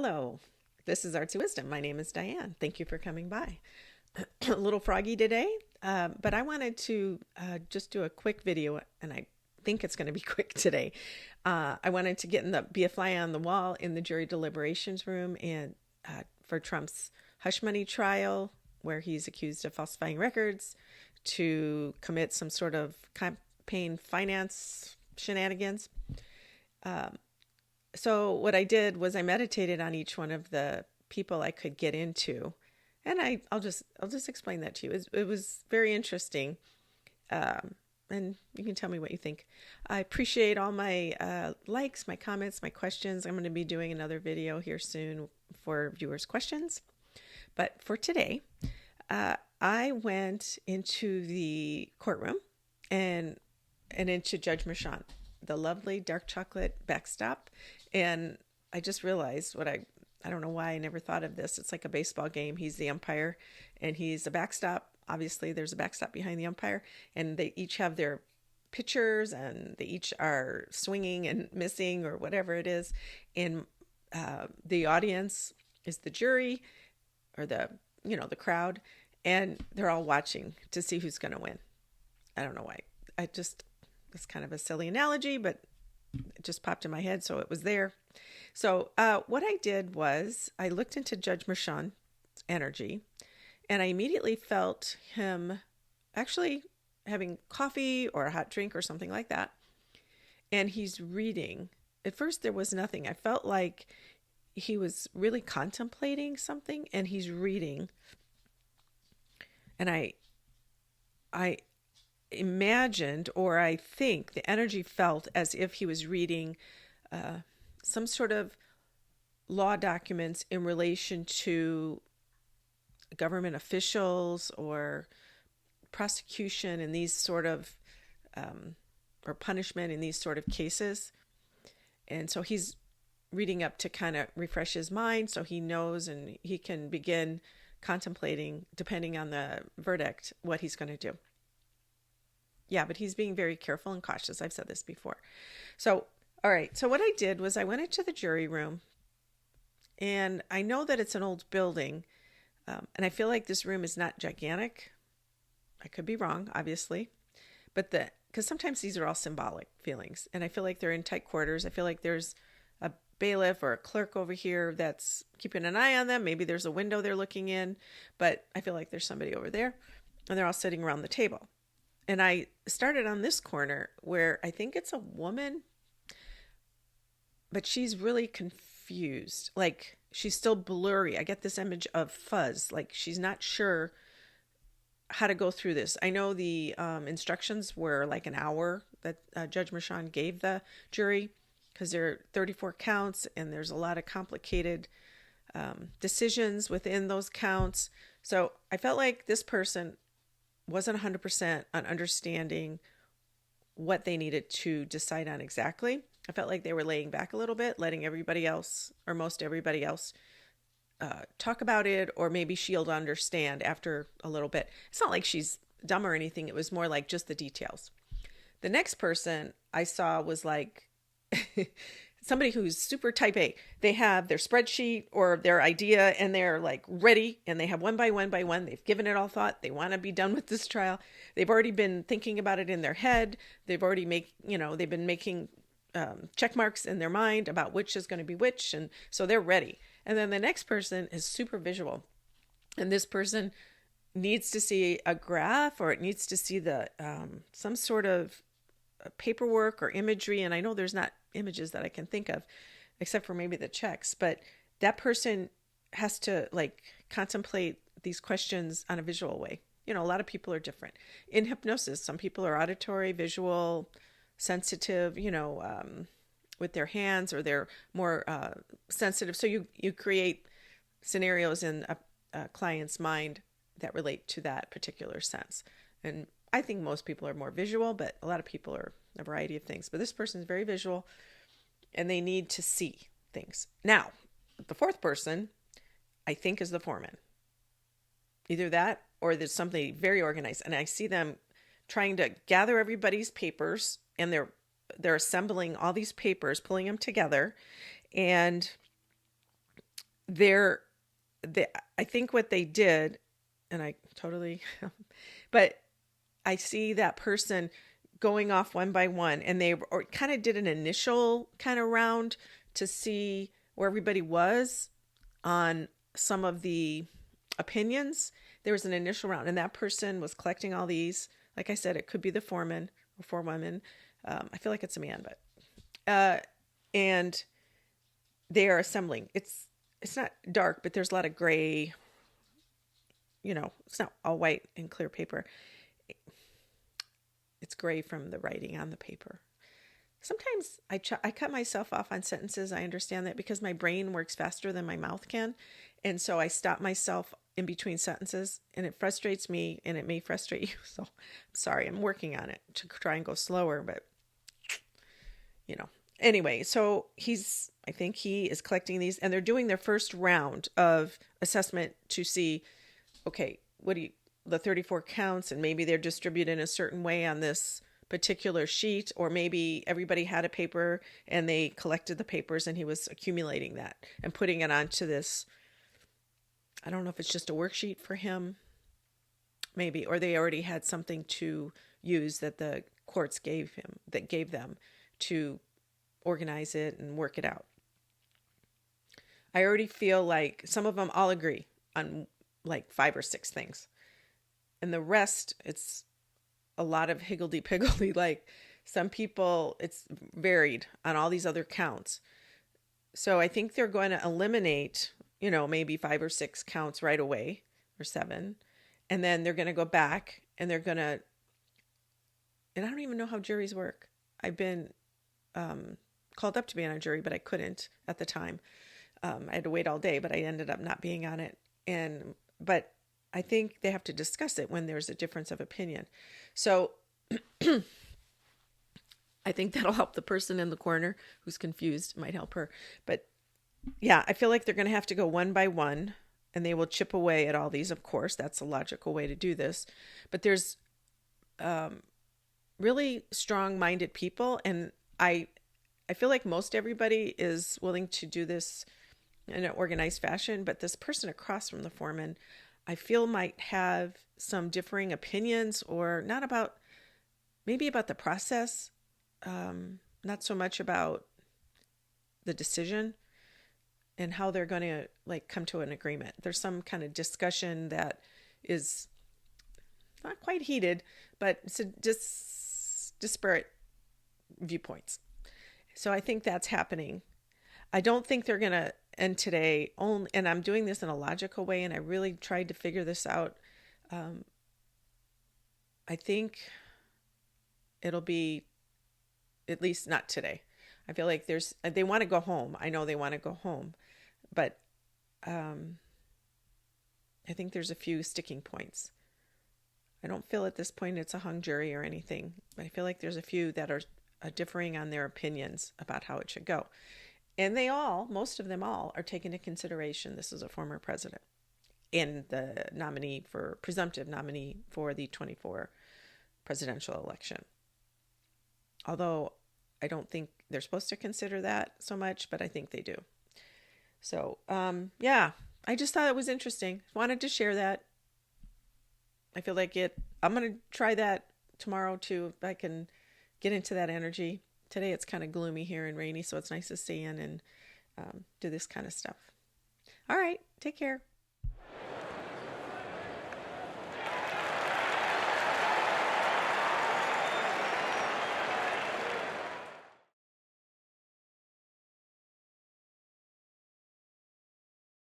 Hello, this is Artsywisdom. My name is Diane. Thank you for coming by. A little froggy today, but I wanted to just do a quick video, and I think it's going to be quick today. I wanted to be a fly on the wall in the jury deliberations room and for Trump's hush money trial, where he's accused of falsifying records to commit some sort of campaign finance shenanigans. So what I did was I meditated on each one of the people I could get into, and I'll just explain that to you. It was very interesting, and you can tell me what you think. I appreciate all my likes, my comments, my questions. I'm going to be doing another video here soon for viewers' questions, but for today, I went into the courtroom and into Judge Mershon, the lovely dark chocolate backstop. And I just realized I don't know why I never thought of this. It's like a baseball game. He's the umpire and he's a backstop. Obviously there's a backstop behind the umpire, and they each have their pitchers and they each are swinging and missing or whatever it is. And the audience is the jury or the crowd, and they're all watching to see who's going to win. I don't know why. It's kind of a silly analogy, but it just popped in my head, so it was there. So what I did was I looked into Judge Mershon's energy, and I immediately felt him actually having coffee or a hot drink or something like that. And he's reading. At first there was nothing. I felt like he was really contemplating something, and he's reading. And I imagined, or I think the energy felt as if he was reading some sort of law documents in relation to government officials or prosecution in these sort of or punishment in these sort of cases. And so he's reading up to kind of refresh his mind so he knows and he can begin contemplating, depending on the verdict, what he's going to do. Yeah, but he's being very careful and cautious. I've said this before. So, all right. So what I did was I went into the jury room, and I know that it's an old building, and I feel like this room is not gigantic. I could be wrong, obviously, but because sometimes these are all symbolic feelings, and I feel like they're in tight quarters. I feel like there's a bailiff or a clerk over here that's keeping an eye on them. Maybe there's a window they're looking in, but I feel like there's somebody over there, and they're all sitting around the table. And I started on this corner where I think it's a woman, but she's really confused. Like, she's still blurry. I get this image of fuzz. Like, she's not sure how to go through this. I know the instructions were like an hour that Judge Mershon gave the jury, because there are 34 counts and there's a lot of complicated decisions within those counts. So I felt like this person wasn't 100% on understanding what they needed to decide on exactly. I felt like they were laying back a little bit, letting everybody else, or most everybody else, talk about it, or maybe she'll understand after a little bit. It's not like she's dumb or anything. It was more like just the details. The next person I saw was like somebody who's super type A. They have their spreadsheet or their idea, and they're like ready, and they have one by one. They've given it all thought. They want to be done with this trial. They've already been thinking about it in their head. They've already they've been making check marks in their mind about which is going to be which. And so they're ready. And then the next person is super visual. And this person needs to see a graph, or it needs to see the some sort of paperwork or imagery. And I know there's not images that I can think of, except for maybe the checks, but that person has to like contemplate these questions on a visual way. A lot of people are different. In hypnosis, some people are auditory, visual, sensitive, with their hands, or they're more sensitive. So you create scenarios in a client's mind that relate to that particular sense. And I think most people are more visual, but a lot of people are a variety of things. But this person is very visual, and they need to see things. Now, the fourth person, I think, is the foreman. Either that, or there's something very organized. And I see them trying to gather everybody's papers, and they're assembling all these papers, pulling them together. And they're, I think what they did, and I totally, but I see that person going off one by one, and they kind of did an initial kind of round to see where everybody was on some of the opinions. There was an initial round, and that person was collecting all these. Like I said, it could be the foreman or forewoman. I feel like it's a man, but and they are assembling. It's not dark, but there's a lot of gray. It's not all white and clear paper. It's gray from the writing on the paper. Sometimes I cut myself off on sentences. I understand that because my brain works faster than my mouth can. And so I stop myself in between sentences, and it frustrates me, and it may frustrate you. So I'm sorry, I'm working on it to try and go slower, but Anyway, so I think he is collecting these, and they're doing their first round of assessment to see, okay, the 34 counts, and maybe they're distributed in a certain way on this particular sheet, or maybe everybody had a paper and they collected the papers and he was accumulating that and putting it onto this. I don't know if it's just a worksheet for him, maybe, or they already had something to use that the courts gave them to organize it and work it out. I already feel like some of them all agree on like 5 or 6 things. And the rest, it's a lot of higgledy-piggledy. Like some people, it's varied on all these other counts. So I think they're going to eliminate, maybe 5 or 6 counts right away, or 7. And then they're going to go back and they're going to, and I don't even know how juries work. I've been called up to be on a jury, but I couldn't at the time. I had to wait all day, but I ended up not being on it. But I think they have to discuss it when there's a difference of opinion. So I think that'll help the person in the corner who's confused. It might help her. But yeah, I feel like they're going to have to go one by one, and they will chip away at all these. Of course, that's a logical way to do this. But there's really strong-minded people, and I feel like most everybody is willing to do this in an organized fashion, but this person across from the foreman, I feel might have some differing opinions, or maybe about the process, not so much about the decision and how they're going to come to an agreement. There's some kind of discussion that is not quite heated, but it's disparate viewpoints. So I think that's happening. I don't think they're going to end today, and I'm doing this in a logical way, and I really tried to figure this out. I think it'll be at least not today. I feel like they want to go home. I know they want to go home, but I think there's a few sticking points. I don't feel at this point it's a hung jury or anything, but I feel like there's a few that are differing on their opinions about how it should go. And most of them all, are taking into consideration this is a former president and the presumptive nominee for the 24 presidential election. Although I don't think they're supposed to consider that so much, but I think they do. So, yeah, I just thought it was interesting. Wanted to share that. I feel like I'm going to try that tomorrow too, if I can get into that energy. Today it's kind of gloomy here and rainy, so it's nice to stay in and do this kind of stuff. All right, take care.